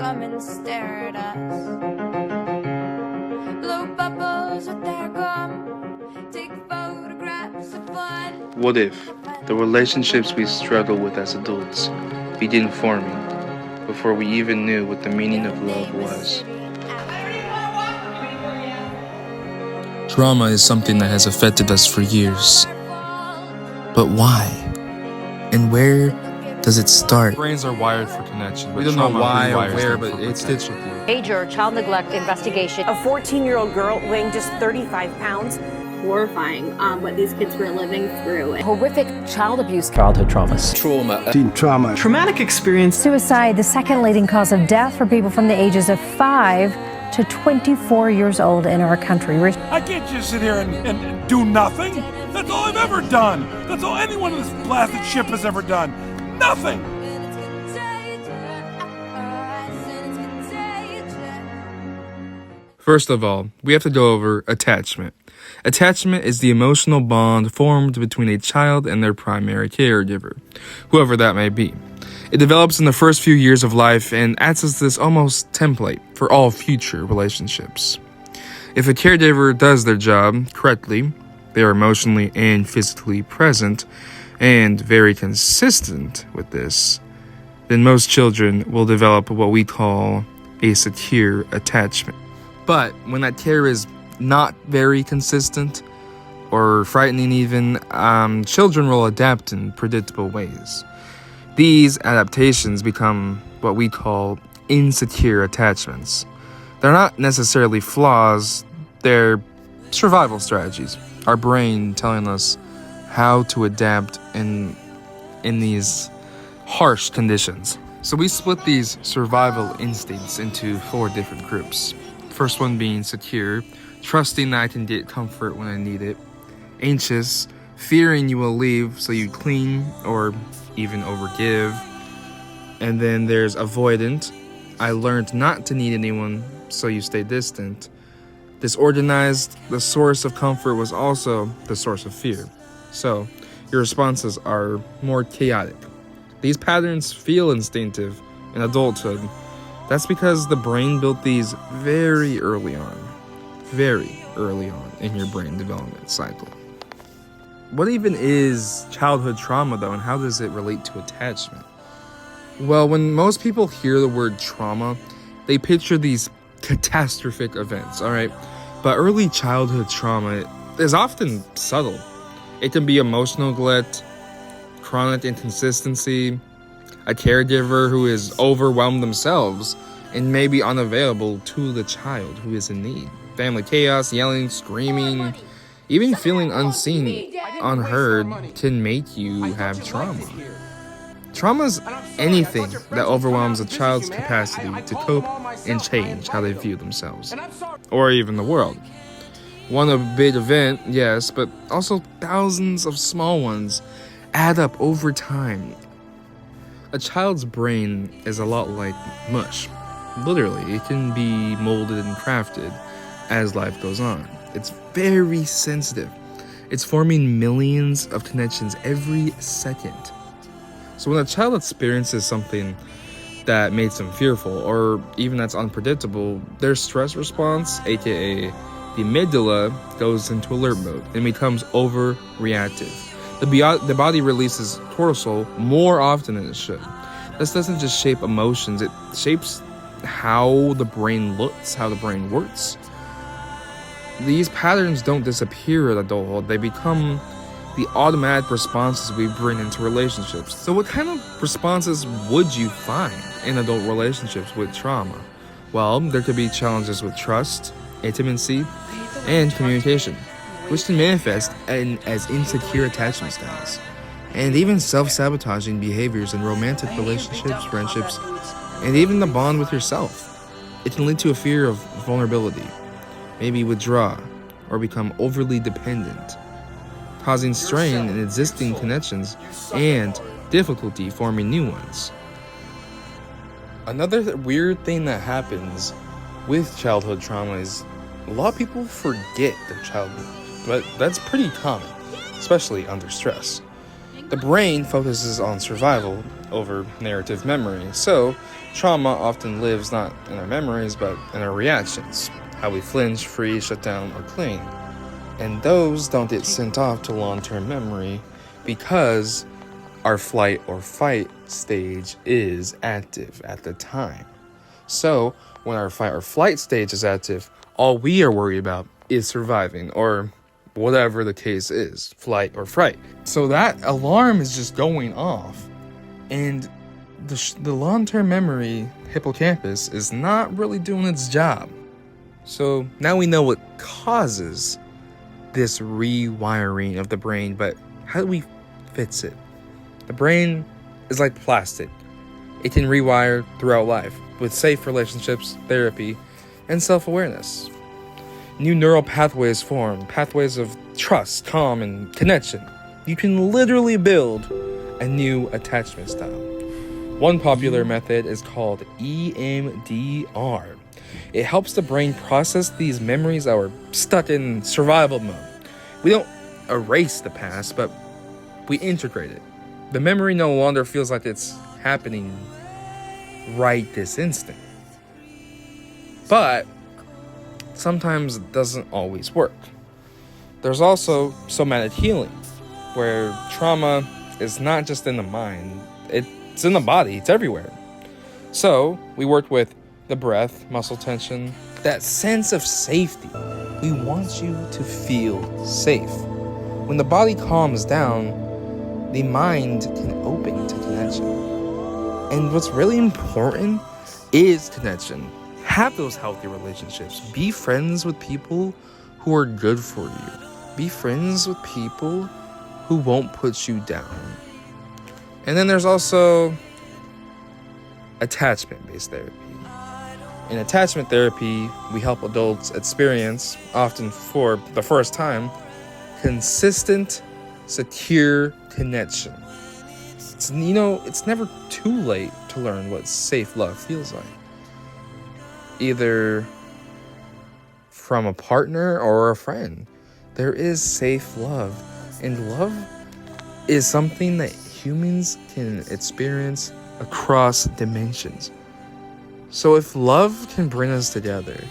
come and stare at us. Blow bubbles with their gum. Take photographs of fun. What if the relationships we struggle with as adults begin forming before we even knew what the meaning of love was? Trauma is something that has affected us for years. But why? And where does it start? Brains are wired for connection. We don't know why or where, but it sticks with you. Major child neglect investigation. A 14-year-old girl weighing just 35 pounds. Horrifying what these kids were living through. Horrific child abuse. Childhood traumas. Trauma. Traumatic experience. Suicide, the second leading cause of death for people from the ages of 5 to 24 years old in our country. I can't just sit here and do nothing. That's all I've ever done. That's all anyone in this blasted ship has ever done. Nothing. First of all, we have to go over attachment. Attachment is the emotional bond formed between a child and their primary caregiver, whoever that may be. It develops in the first few years of life and acts as this almost template for all future relationships. If a caregiver does their job correctly, they are emotionally and physically present and very consistent with this, then most children will develop what we call a secure attachment. But when that care is not very consistent or frightening even, children will adapt in predictable ways. These adaptations become what we call insecure attachments. They're not necessarily flaws, they're survival strategies. Our brain telling us how to adapt in these harsh conditions. So we split these survival instincts into 4 different groups. First one being secure, trusting that I can get comfort when I need it. Anxious, fearing you will leave so you cling or even overgive. And then there's avoidant, I learned not to need anyone so you stay distant. Disorganized, the source of comfort was also the source of fear. So your responses are more chaotic. These patterns feel instinctive in adulthood. That's because the brain built these very early on in your brain development cycle. What even is childhood trauma, though, and how does it relate to attachment? Well, when most people hear the word trauma, they picture these catastrophic events, all right? But early childhood trauma is often subtle. It can be emotional neglect, chronic inconsistency, a caregiver who is overwhelmed themselves and may be unavailable to the child who is in need. Family chaos, yelling, screaming, even feeling unseen, unheard can make you have trauma. Trauma is anything that overwhelms a child's capacity to cope and change how they view themselves, or even the world. One big event, yes, but also thousands of small ones add up over time. A child's brain is a lot like mush. Literally, it can be molded and crafted as life goes on. It's very sensitive. It's forming millions of connections every second. So when a child experiences something that makes them fearful, or even that's unpredictable, their stress response, aka the amygdala, goes into alert mode and becomes overreactive. The body releases cortisol more often than it should. This doesn't just shape emotions, it shapes how the brain looks, how the brain works. These patterns don't disappear at adulthood, they become the automatic responses we bring into relationships. So what kind of responses would you find in adult relationships with trauma? Well, there could be challenges with trust, intimacy, and communication, which can manifest as insecure attachment styles, and even self-sabotaging behaviors in romantic relationships, friendships, and even the bond with yourself. It can lead to a fear of vulnerability, maybe withdraw, or become overly dependent, causing strain in existing connections and difficulty forming new ones. Another weird thing that happens with childhood trauma is a lot of people forget their childhood, but that's pretty common, especially under stress. The brain focuses on survival, over narrative memory. So, trauma often lives not in our memories, but in our reactions. How we flinch, freeze, shut down, or cling. And those don't get sent off to long-term memory because our flight or fight stage is active at the time. So, when our fight or flight stage is active, all we are worried about is surviving, or whatever the case is, flight or fright. So that alarm is just going off, and the long-term memory hippocampus is not really doing its job. So now we know what causes this rewiring of the brain, but how do we fix it? The brain is like plastic. It can rewire throughout life with safe relationships, therapy, and self-awareness. New neural pathways form, pathways of trust, calm, and connection. You can literally build a new attachment style. One popular method is called EMDR. It helps the brain process these memories that were stuck in survival mode. We don't erase the past, but we integrate it. The memory no longer feels like it's happening right this instant. But sometimes it doesn't always work. There's also somatic healing, where trauma is not just in the mind, it's in the body, it's everywhere. So we worked with the breath, muscle tension, that sense of safety. We want you to feel safe. When the body calms down, the mind can open to connection. And what's really important is connection. Have those healthy relationships. Be friends with people who are good for you. Be friends with people who won't put you down. And then there's also attachment-based therapy. In attachment therapy, we help adults experience, often for the first time, consistent, secure connection. It's never too late to learn what safe love feels like. Either from a partner or a friend. There is safe love. And love is something that humans can experience across dimensions. So if love can bring us together,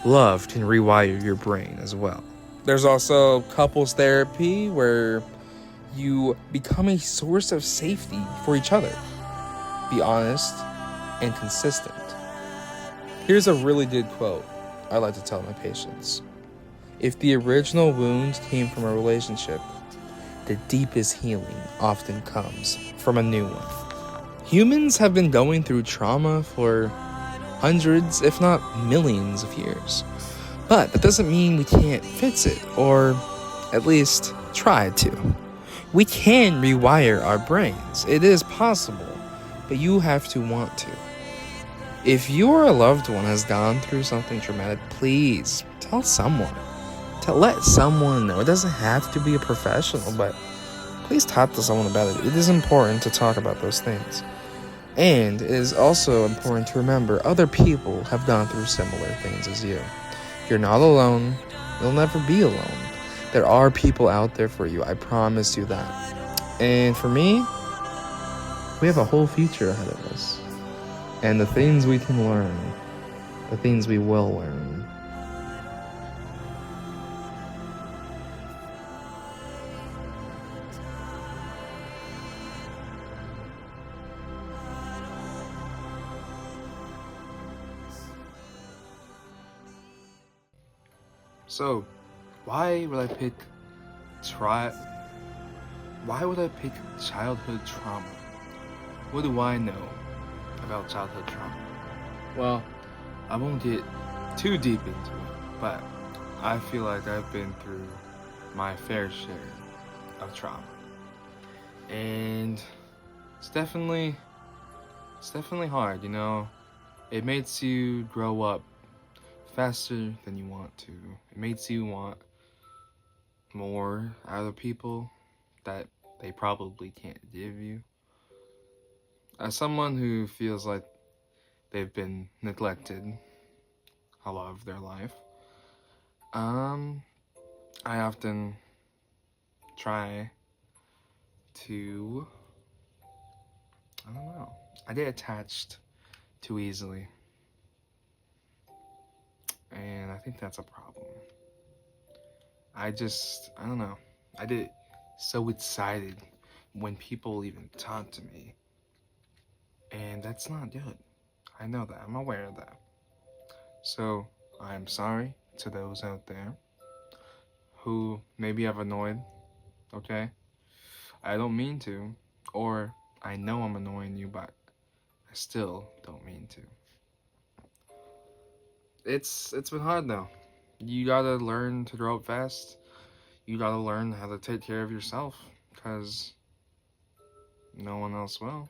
love can rewire your brain as well. There's also couples therapy where you become a source of safety for each other. Be honest and consistent. Here's a really good quote I like to tell my patients. If the original wound came from a relationship, the deepest healing often comes from a new one. Humans have been going through trauma for hundreds, if not millions of years. But that doesn't mean we can't fix it, or at least try to. We can rewire our brains. It is possible, but you have to want to. If your loved one has gone through something traumatic, please tell someone. To let someone know. It doesn't have to be a professional, but please talk to someone about it. It is important to talk about those things. And it is also important to remember other people have gone through similar things as you. You're not alone. You'll never be alone. There are people out there for you. I promise you that. And for me, we have a whole future ahead of us. And the things we can learn, the things we will learn. So, why would I pick childhood trauma? What do I know about childhood trauma? Well, I won't get too deep into it, but I feel like I've been through my fair share of trauma. And it's definitely hard, It makes you grow up faster than you want to. It makes you want more out of people that they probably can't give you. As someone who feels like they've been neglected a lot of their life, I often try to I get attached too easily. And I think that's a problem. I don't know. I get so excited when people even talk to me. And that's not good. I know that. I'm aware of that. So, I'm sorry to those out there who maybe I've annoyed, okay? I don't mean to, or I know I'm annoying you, but I still don't mean to. It's been hard though. You gotta learn to grow up fast. You gotta learn how to take care of yourself, because no one else will.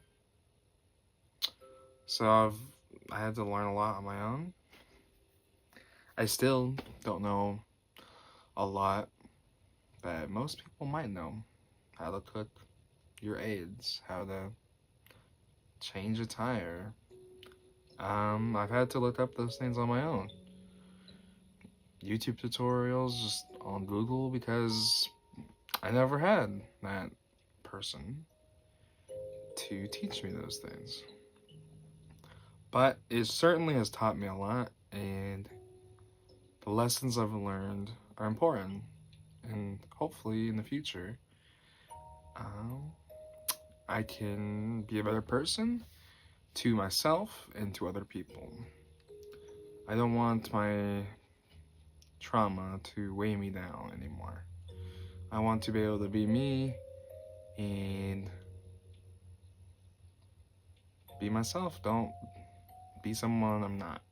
So I had to learn a lot on my own. I still don't know a lot that most people might know. How to cook your aids, how to change a tire. I've had to look up those things on my own. YouTube tutorials just on Google, because I never had that person to teach me those things. But it certainly has taught me a lot, and the lessons I've learned are important. And hopefully in the future, I can be a better person to myself and to other people. I don't want my trauma to weigh me down anymore. I want to be able to be me and be myself. Don't be someone I'm not.